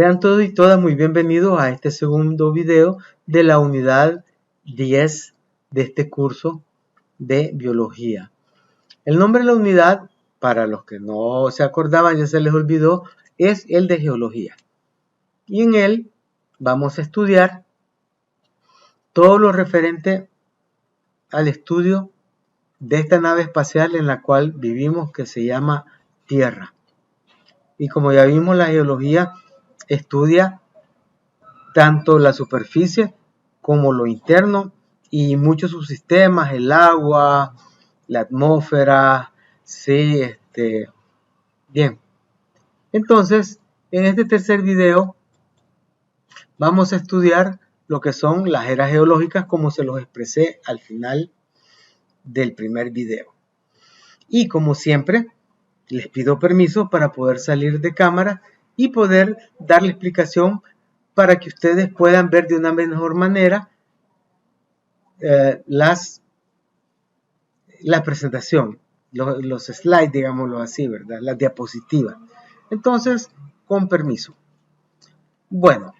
Sean todos y todas muy bienvenidos a este segundo video de la unidad 10 de este curso de biología. El nombre de la unidad, para los que no se acordaban, ya se les olvidó, es el de geología. Y en él vamos a estudiar todo lo referente al estudio de esta nave espacial en la cual vivimos, que se llama Tierra. Y como ya vimos, la geología estudia tanto la superficie como lo interno y muchos subsistemas, el agua, la atmósfera, sí, bien. Entonces, en este tercer video vamos a estudiar lo que son las eras geológicas, como se los expresé al final del primer video. Y como siempre, les pido permiso para poder salir de cámara y poder darle explicación para que ustedes puedan ver de una mejor manera la presentación, los slides, digámoslo así, ¿verdad? Las diapositivas. Entonces, con permiso. Bueno,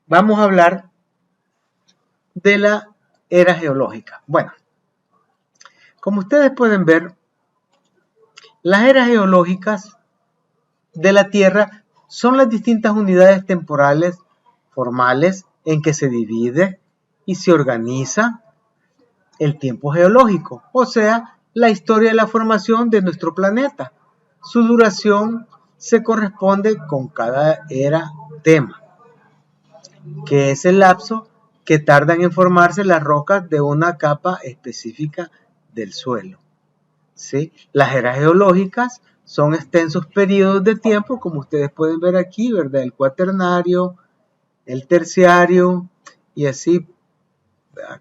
vamos a hablar de la era geológica. Bueno, como ustedes pueden ver, las eras geológicas de la Tierra son las distintas unidades temporales formales en que se divide y se organiza el tiempo geológico, o sea, la historia de la formación de nuestro planeta. Su duración se corresponde con cada era tema, que es el lapso que tardan en formarse las rocas de una capa específica del suelo. ¿Sí? Las eras geológicas son extensos periodos de tiempo, como ustedes pueden ver aquí, ¿verdad? El cuaternario, el terciario, y así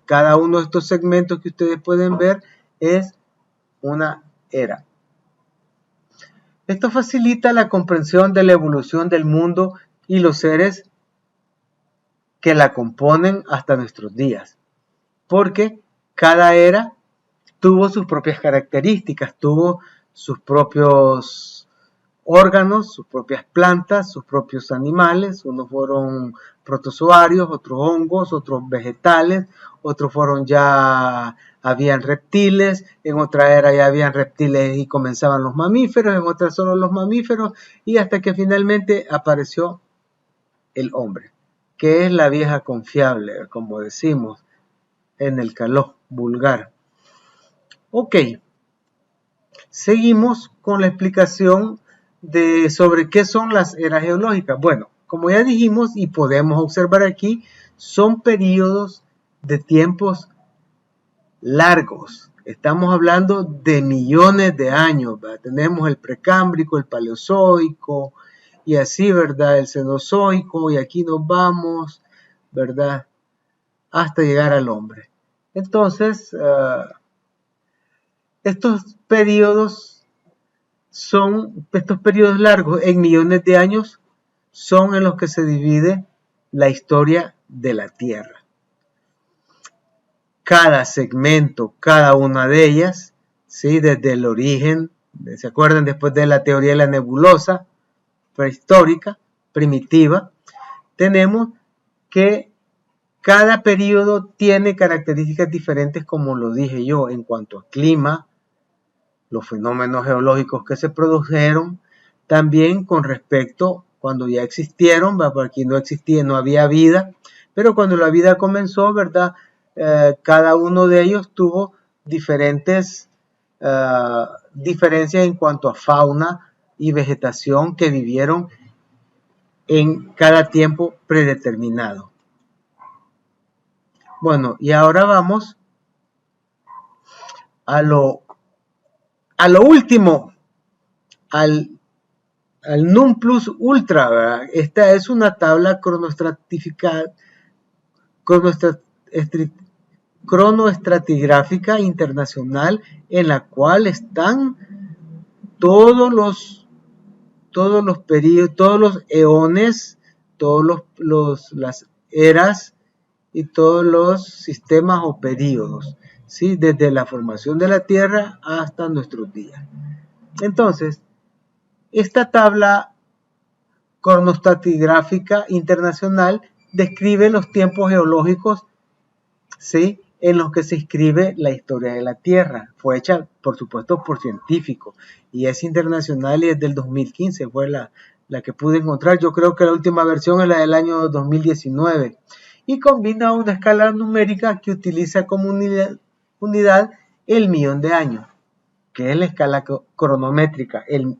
cada uno de estos segmentos que ustedes pueden ver es una era. Esto facilita la comprensión de la evolución del mundo y los seres que la componen hasta nuestros días, porque cada era tuvo sus propias características, tuvo sus propios órganos, sus propias plantas, sus propios animales. Unos fueron protozoarios, otros hongos, otros vegetales, otros fueron habían reptiles, en otra era ya habían reptiles y comenzaban los mamíferos, en otra solo los mamíferos, y hasta que finalmente apareció el hombre, que es la vieja confiable, como decimos en el caló vulgar. Ok, seguimos con la explicación sobre qué son las eras geológicas. Bueno, como ya dijimos y podemos observar aquí, son periodos de tiempos largos. Estamos hablando de millones de años, ¿verdad? Tenemos el precámbrico, el paleozoico y así, ¿verdad? El cenozoico, y aquí nos vamos, ¿verdad? Hasta llegar al hombre. Entonces, estos periodos largos en millones de años son en los que se divide la historia de la Tierra. Cada segmento, cada una de ellas, ¿sí? Desde el origen, ¿se acuerdan? Después de la teoría de la nebulosa prehistórica, primitiva, tenemos que cada periodo tiene características diferentes, como lo dije yo, en cuanto a clima, los fenómenos geológicos que se produjeron, también con respecto cuando ya existieron, ¿verdad? Porque aquí no existía, no había vida, pero cuando la vida comenzó, ¿verdad? Cada uno de ellos tuvo diferentes diferencias en cuanto a fauna y vegetación que vivieron en cada tiempo predeterminado. Bueno, y ahora vamos a lo último, al non plus ultra, ¿verdad? Esta es una tabla cronoestratigráfica internacional en la cual están todos los periodos, todos los eones, las eras y todos los sistemas o periodos, ¿sí? Desde la formación de la Tierra hasta nuestros días. Entonces, esta tabla cronoestratigráfica internacional describe los tiempos geológicos, ¿sí?, en los que se escribe la historia de la Tierra. Fue hecha, por supuesto, por científicos y es internacional y es del 2015, fue la que pude encontrar. Yo creo que la última versión es la del año 2019 y combina una escala numérica que utiliza como unidad el millón de años, que es la escala cronométrica, el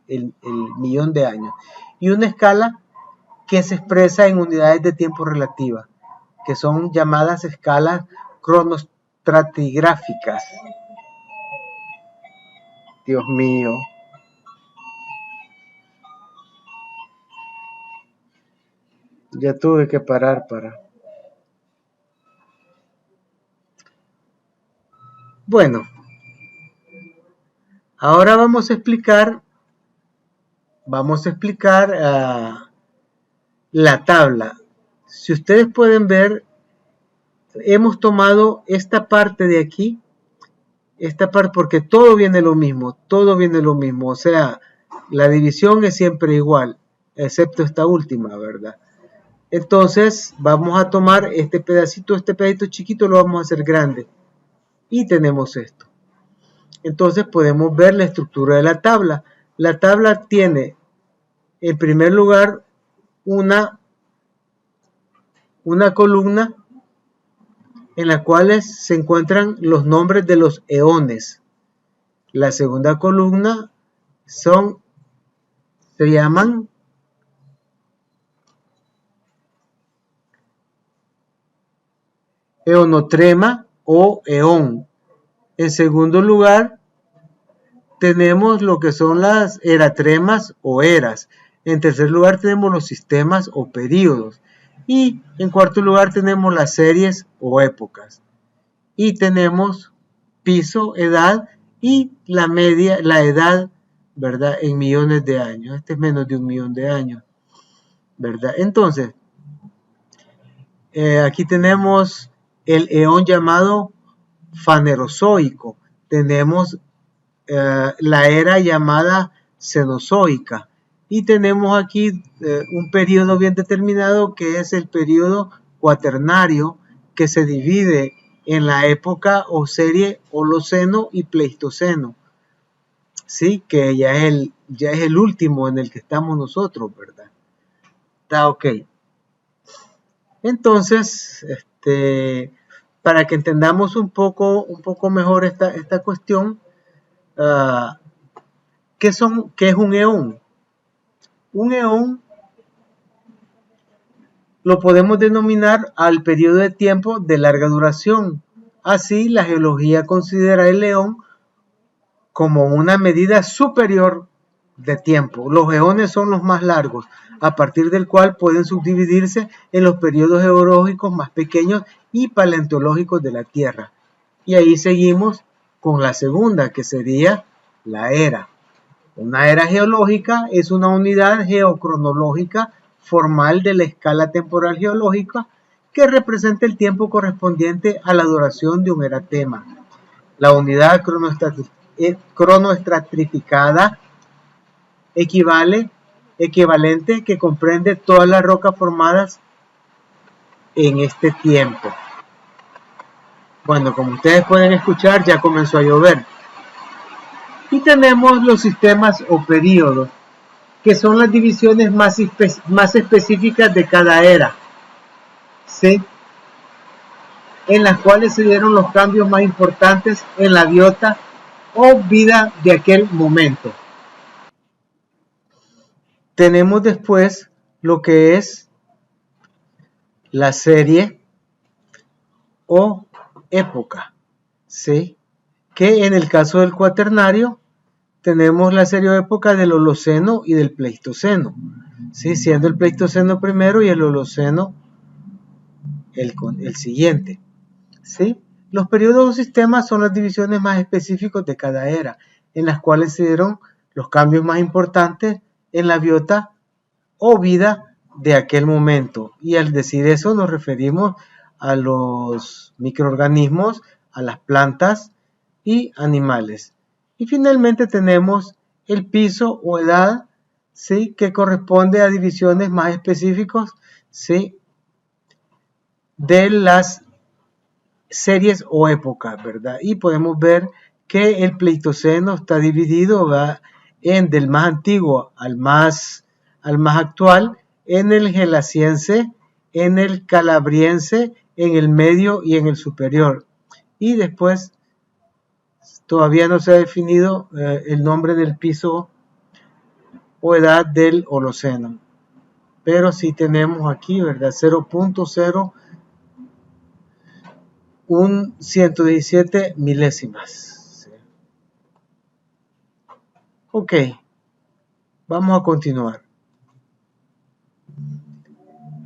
millón de años, y una escala que se expresa en unidades de tiempo relativas, que son llamadas escalas cronoestratigráficas. Dios mío. Ya tuve que parar para... Bueno, ahora vamos a explicar la tabla. Si ustedes pueden ver, hemos tomado esta parte de aquí, esta parte, porque todo viene lo mismo, o sea, la división es siempre igual, excepto esta última, ¿verdad? Entonces vamos a tomar este pedacito chiquito, lo vamos a hacer grande y tenemos esto. Entonces podemos ver la estructura de la tabla. La tabla tiene en primer lugar una columna en la cual se encuentran los nombres de los eones. La segunda columna se llaman eonotrema o eón. En segundo lugar, tenemos lo que son las eratremas o eras. En tercer lugar, tenemos los sistemas o períodos. Y en cuarto lugar, tenemos las series o épocas. Y tenemos piso, edad y la media, la edad, ¿verdad?, en millones de años. Este es menos de 1 millón de años, ¿verdad? Entonces, aquí tenemos el eón llamado fanerozoico. Tenemos la era llamada cenozoica. Y tenemos aquí un periodo bien determinado que es el periodo cuaternario, que se divide en la época o serie Holoceno y Pleistoceno. Sí, que ya es el último en el que estamos nosotros, ¿verdad? Está ok. Entonces, para que entendamos un poco mejor esta cuestión, ¿qué es un eón? Un eón lo podemos denominar al periodo de tiempo de larga duración. Así, la geología considera el eón como una medida superior de tiempo. Los eones son los más largos, a partir del cual pueden subdividirse en los periodos geológicos más pequeños y paleontológicos de la Tierra. Y ahí seguimos con la segunda, que sería la era. Una era geológica es una unidad geocronológica formal de la escala temporal geológica que representa el tiempo correspondiente a la duración de un eratema. La unidad cronoestratificada equivalente que comprende todas las rocas formadas en este tiempo. Bueno, como ustedes pueden escuchar, ya comenzó a llover. Y tenemos los sistemas o períodos, que son las divisiones más específicas de cada era, ¿sí?, en las cuales se dieron los cambios más importantes en la biota o vida de aquel momento. Tenemos después lo que es la serie o época, ¿sí?, que en el caso del cuaternario tenemos la serie o época del Holoceno y del Pleistoceno, ¿sí?, siendo el Pleistoceno primero y el Holoceno el siguiente, ¿sí? Los periodos o sistemas son las divisiones más específicas de cada era, en las cuales se dieron los cambios más importantes en la biota o vida de aquel momento. Y al decir eso nos referimos a los microorganismos, a las plantas y animales. Y finalmente tenemos el piso o edad, ¿sí? Que corresponde a divisiones más específicas, ¿sí? De las series o épocas, ¿verdad? Y podemos ver que el Pleistoceno está dividido, ¿verdad?, en del más antiguo al más actual, en el Gelasiense, en el Calabriense, en el medio y en el superior. Y después todavía no se ha definido el nombre del piso o edad del Holoceno. Pero sí tenemos aquí, ¿verdad?, 0.0117 milésimas. ¿Sí? Ok, vamos a continuar.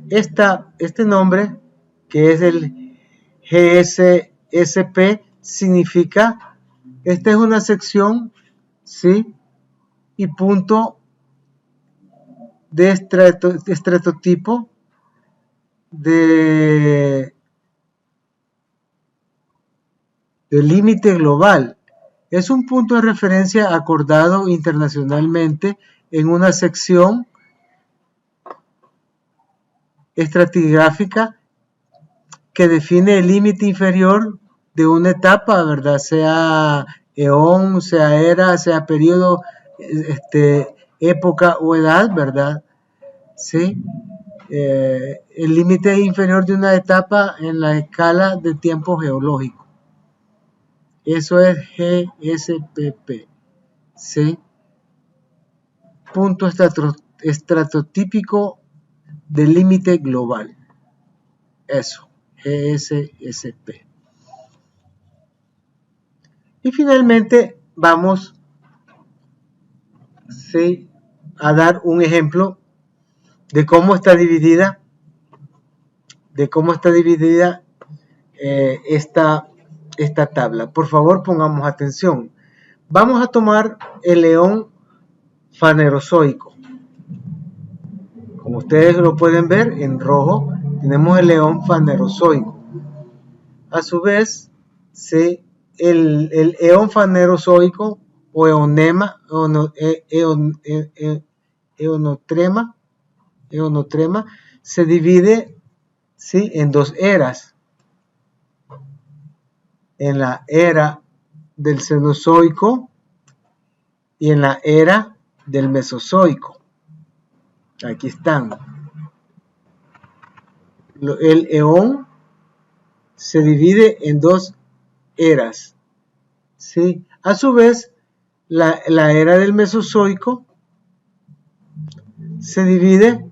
Este nombre, que es el GSSP, significa, esta es una sección, ¿sí?, y punto de estratotipo de límite global. Es un punto de referencia acordado internacionalmente en una sección estratigráfica que define el límite inferior de una etapa, ¿verdad? Sea eón, sea era, sea periodo, época o edad, ¿verdad? ¿Sí? El límite inferior de una etapa en la escala de tiempo geológico. Eso es GSPP. ¿Sí? Punto estratotípico del límite global. Eso, GSSP. Y finalmente vamos, ¿sí?, a dar un ejemplo de cómo está dividida, esta tabla. Por favor, pongamos atención. Vamos a tomar el eón fanerozoico. Como ustedes lo pueden ver en rojo, tenemos el eón fanerozoico. A su vez, ¿sí?, el eón fanerozoico o eonotrema se divide, ¿sí?, en dos eras. En la era del Cenozoico y en la era del Mesozoico. Aquí están. El eón se divide en dos eras, ¿sí? A su vez, la era del Mesozoico se divide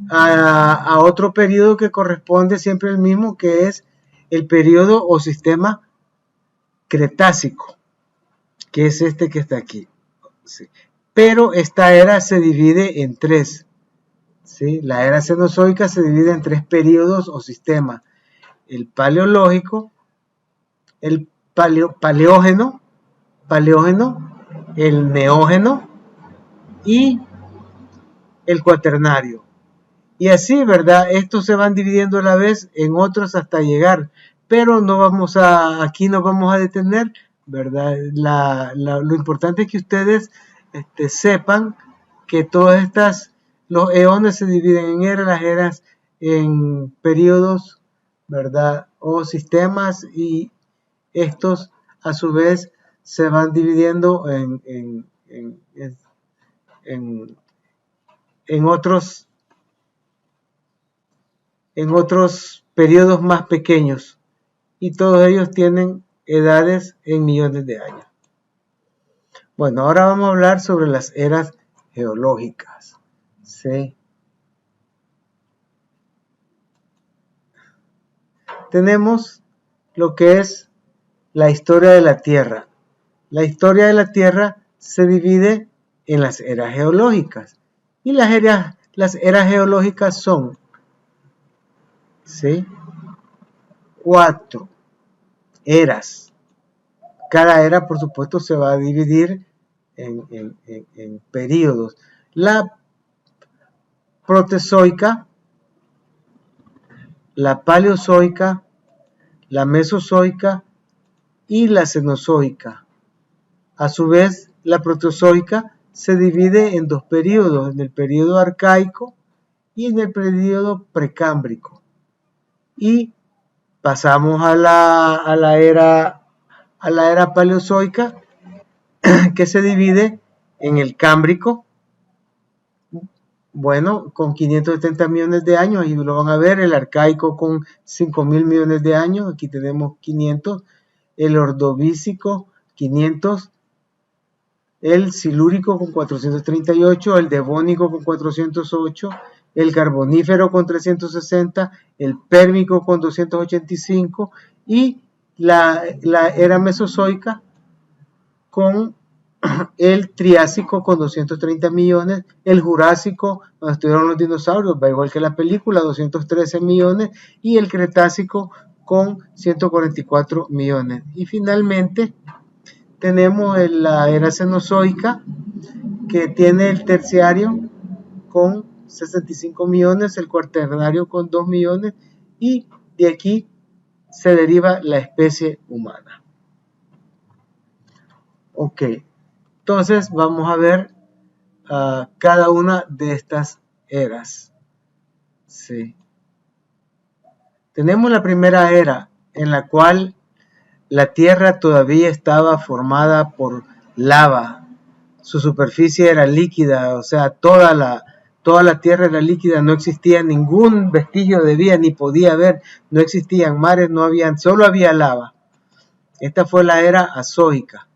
a otro periodo que corresponde siempre al mismo, que es el periodo o sistema Cretácico, que es este que está aquí. ¿Sí? Pero esta era se divide en tres. ¿Sí? La era cenozoica se divide en tres periodos o sistemas: el paleológico, el paleógeno, el neógeno y el cuaternario. Y así, ¿verdad? Estos se van dividiendo a la vez en otros hasta llegar, pero aquí nos vamos a detener, ¿verdad? Lo importante es que ustedes sepan que todas los eones se dividen en eras, las eras en periodos, ¿verdad?, o sistemas, y estos a su vez se van dividiendo en otros periodos más pequeños, y todos ellos tienen edades en millones de años. Bueno, ahora vamos a hablar sobre las eras geológicas. ¿Sí? Tenemos lo que es la historia de la Tierra. La historia de la Tierra se divide en las eras geológicas, y las eras geológicas son, ¿sí?, 4 eras. Cada era, por supuesto, se va a dividir en periodos. La protezoica, la paleozoica, la mesozoica y la cenozoica. A su vez, la protezoica se divide en dos periodos, en el periodo arcaico y en el periodo precámbrico. Y pasamos a la era paleozoica, que se divide en el cámbrico, bueno, con 570 millones de años, ahí lo van a ver, el arcaico con 5.000 millones de años, aquí tenemos 500, el ordovícico 500, el silúrico con 438, el devónico con 408, el carbonífero con 360, el pérmico con 285 y la era mesozoica con el Triásico con 230 millones, el Jurásico, donde estuvieron los dinosaurios, va igual que la película, 213 millones, y el Cretácico con 144 millones. Y finalmente tenemos la era Cenozoica, que tiene el Terciario con 65 millones, el Cuaternario con 2 millones, y de aquí se deriva la especie humana. Ok, entonces vamos a ver cada una de estas eras. Sí. Tenemos la primera era en la cual la Tierra todavía estaba formada por lava. Su superficie era líquida, o sea, toda la Tierra era líquida, no existía ningún vestigio de vida, ni podía haber, no existían mares, no habían, solo había lava. Esta fue la era azoica.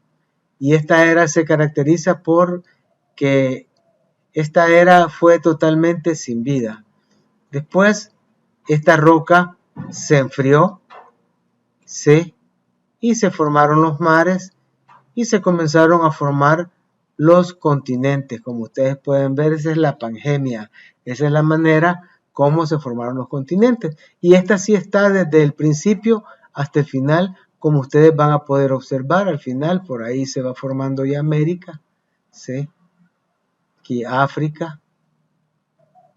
Y esta era se caracteriza por que esta era fue totalmente sin vida. Después, esta roca se enfrió, y se formaron los mares y se comenzaron a formar los continentes. Como ustedes pueden ver, esa es la Pangemia. Esa es la manera como se formaron los continentes. Y esta sí está desde el principio hasta el final, como ustedes van a poder observar. Al final, por ahí se va formando ya América, ¿sí? Aquí África,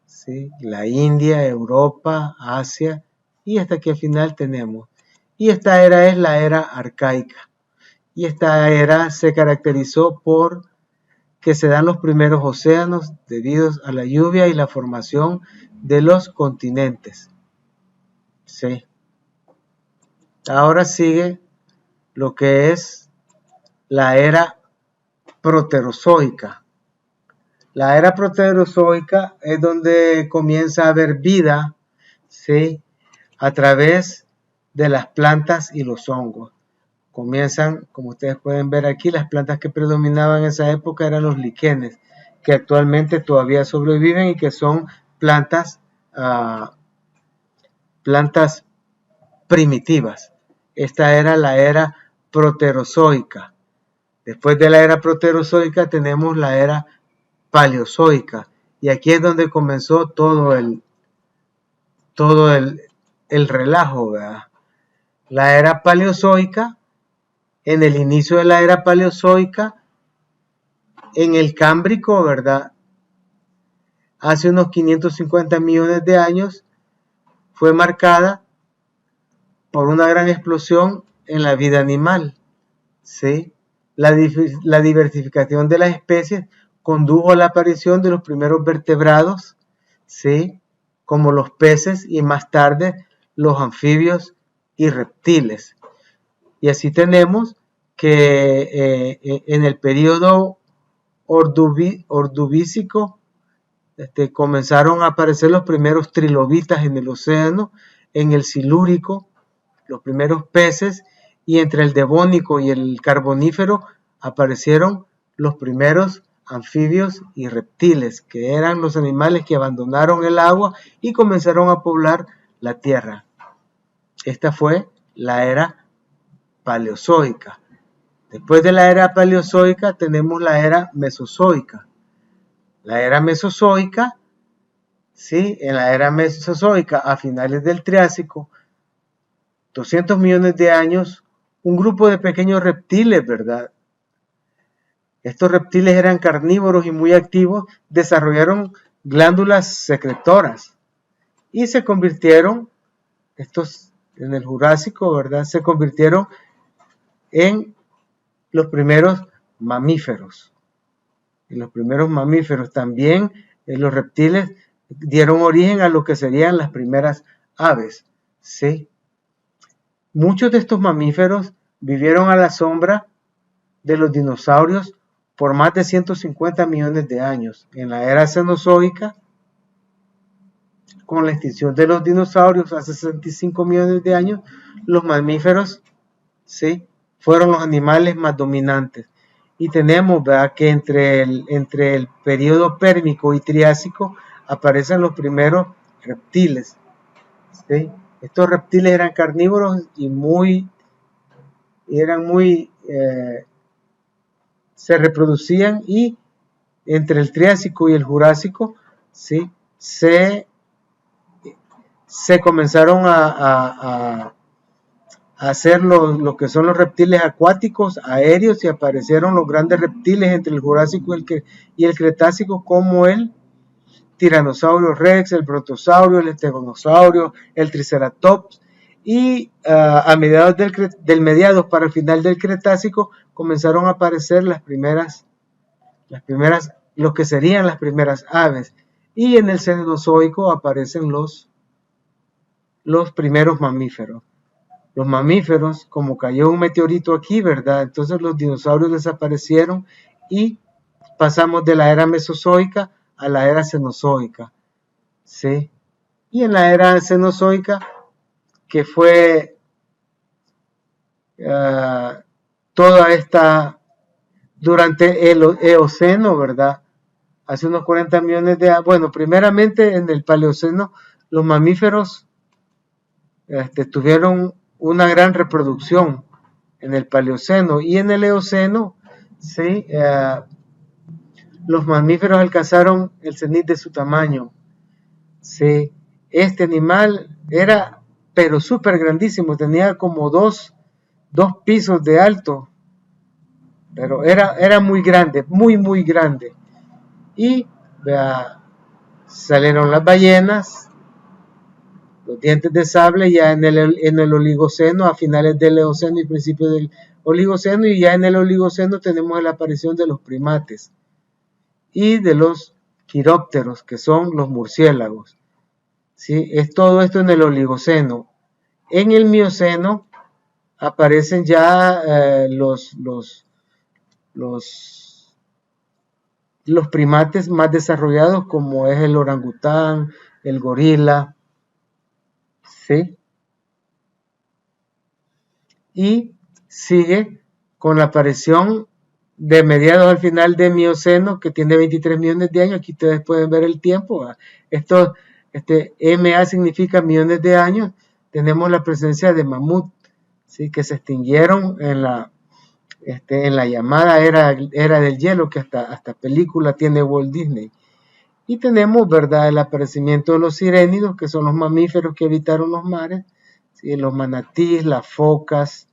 ¿sí? La India, Europa, Asia, y hasta aquí al final tenemos. Y esta era es la era arcaica. Y esta era se caracterizó por que se dan los primeros océanos debido a la lluvia y la formación de los continentes. Sí. Ahora sigue lo que es la era proterozoica. La era proterozoica es donde comienza a haber vida, ¿sí? A través de las plantas y los hongos. Comienzan, como ustedes pueden ver aquí, las plantas que predominaban en esa época eran los líquenes, que actualmente todavía sobreviven y que son plantas, plantas primitivas. Esta era la era proterozoica. Después de la era proterozoica tenemos la era paleozoica. Y aquí es donde comenzó todo el relajo, ¿verdad? La era paleozoica, en el inicio de la era paleozoica, en el Cámbrico, ¿verdad? Hace unos 550 millones de años, fue marcada por una gran explosión en la vida animal, ¿sí? La diversificación de las especies condujo a la aparición de los primeros vertebrados, ¿sí? Como los peces y más tarde los anfibios y reptiles. Y así tenemos que en el periodo ordovícico comenzaron a aparecer los primeros trilobitas en el océano, en el silúrico, los primeros peces, y entre el devónico y el carbonífero aparecieron los primeros anfibios y reptiles, que eran los animales que abandonaron el agua y comenzaron a poblar la tierra. Esta fue la era paleozoica. Después de la era paleozoica tenemos la era mesozoica. La era mesozoica, ¿sí? En la era mesozoica, a finales del Triásico, 200 millones de años, un grupo de pequeños reptiles, ¿verdad? Estos reptiles eran carnívoros y muy activos, desarrollaron glándulas secretoras y se convirtieron, estos en el Jurásico, ¿verdad? Se convirtieron en los primeros mamíferos. en los primeros mamíferos. También los reptiles dieron origen a lo que serían las primeras aves, ¿sí? Muchos de estos mamíferos vivieron a la sombra de los dinosaurios por más de 150 millones de años. En la era cenozoica, con la extinción de los dinosaurios hace 65 millones de años, los mamíferos, ¿sí?, fueron los animales más dominantes. Y tenemos, ¿verdad?, que entre el periodo pérmico y triásico aparecen los primeros reptiles, ¿sí? Estos reptiles eran carnívoros y se reproducían, y entre el Triásico y el Jurásico, ¿sí?, se comenzaron a hacer lo que son los reptiles acuáticos, aéreos, y aparecieron los grandes reptiles entre el Jurásico y el Cretácico, como el Tiranosaurio Rex, el Brontosaurio, el Estegonosaurio, el Triceratops. Y a mediados para el final del Cretácico comenzaron a aparecer las primeras, lo que serían las primeras aves. Y en el Cenozoico aparecen los primeros mamíferos. Los mamíferos, como cayó un meteorito aquí, ¿verdad? Entonces los dinosaurios desaparecieron y pasamos de la era mesozoica a la era cenozoica, ¿sí? Y en la era cenozoica, que fue toda esta, durante el Eoceno, ¿verdad? Hace unos 40 millones de años. Bueno, primeramente en el Paleoceno, los mamíferos tuvieron una gran reproducción en el Paleoceno, y en el Eoceno, ¿sí?, los mamíferos alcanzaron el cenit de su tamaño, ¿sí? Este animal era, pero súper grandísimo, tenía como dos pisos de alto, pero era muy grande, muy grande. Y salieron las ballenas, los dientes de sable, ya en el Oligoceno, a finales del Eoceno y principios del Oligoceno, y ya en el Oligoceno tenemos la aparición de los primates y de los quirópteros, que son los murciélagos, ¿sí? Es todo esto en el Oligoceno. En el Mioceno aparecen ya los primates más desarrollados, como es el orangután, el gorila, ¿sí? Y sigue con la aparición de mediados al final de Mioceno, que tiene 23 millones de años. Aquí ustedes pueden ver el tiempo. Esto, MA significa millones de años. Tenemos la presencia de mamut, ¿sí?, que se extinguieron en la llamada era del hielo, que hasta película tiene Walt Disney. Y tenemos, ¿verdad?, el aparecimiento de los sirénidos, que son los mamíferos que habitaron los mares, ¿sí?, los manatíes, las focas,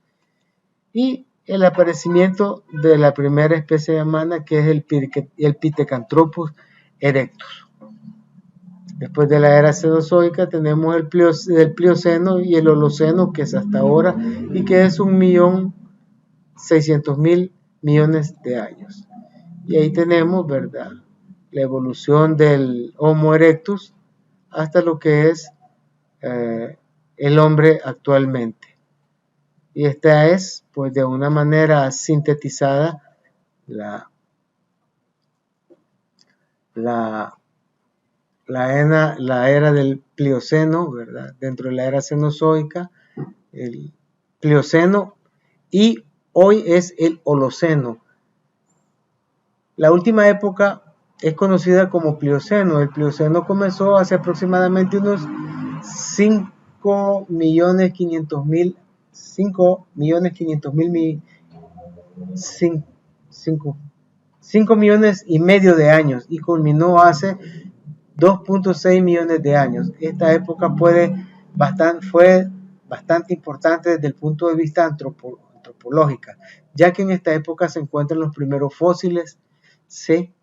y el aparecimiento de la primera especie humana, que es el Pithecanthropus erectus. Después de la era cenozoica tenemos el Plioceno y el Holoceno, que es hasta ahora, y que es 1.600.000 millones de años. Y ahí tenemos, ¿verdad?, la evolución del Homo erectus hasta lo que es el hombre actualmente. Y esta es, pues, de una manera sintetizada, la era del Plioceno, ¿verdad?, dentro de la era cenozoica, el Plioceno, y hoy es el Holoceno. La última época es conocida como Plioceno. El Plioceno comenzó hace aproximadamente unos 5.500.000 5 millones y medio de años, y culminó hace 2.6 millones de años. Esta época fue bastante importante desde el punto de vista antropológica, ya que en esta época se encuentran los primeros fósiles, ¿sí?,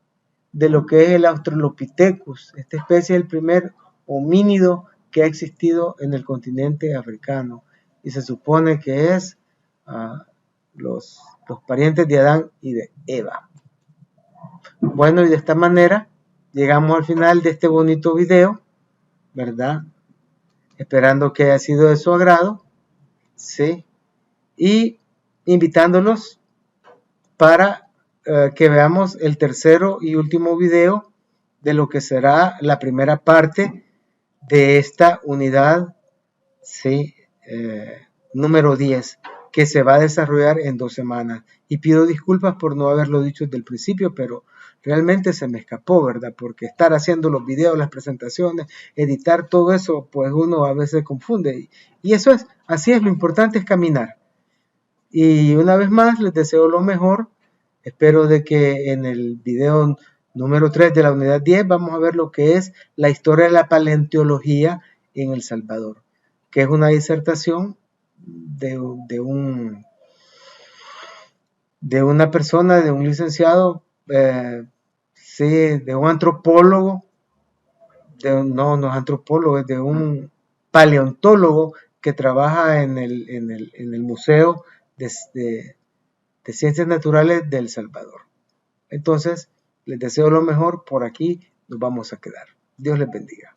de lo que es el Australopithecus. Esta especie es el primer homínido que ha existido en el continente africano, y se supone que es los parientes de Adán y de Eva. Bueno, y de esta manera llegamos al final de este bonito video, ¿verdad? Esperando que haya sido de su agrado, ¿sí? Y invitándolos para que veamos el tercero y último video de lo que será la primera parte de esta unidad, ¿sí? Número 10, que se va a desarrollar en 2 semanas. Y pido disculpas por no haberlo dicho desde el principio, pero realmente se me escapó, ¿verdad? Porque estar haciendo los videos, las presentaciones, editar todo eso, pues uno a veces confunde. Y eso es, así es, lo importante es caminar. Y una vez más les deseo lo mejor. Espero de que en el video número 3 de la unidad 10 vamos a ver lo que es la historia de la paleontología en El Salvador, que es una disertación de una persona, de un licenciado, sí, de un antropólogo, no es antropólogo, es de un paleontólogo que trabaja en el Museo de Ciencias Naturales de El Salvador. Entonces, les deseo lo mejor, por aquí nos vamos a quedar. Dios les bendiga.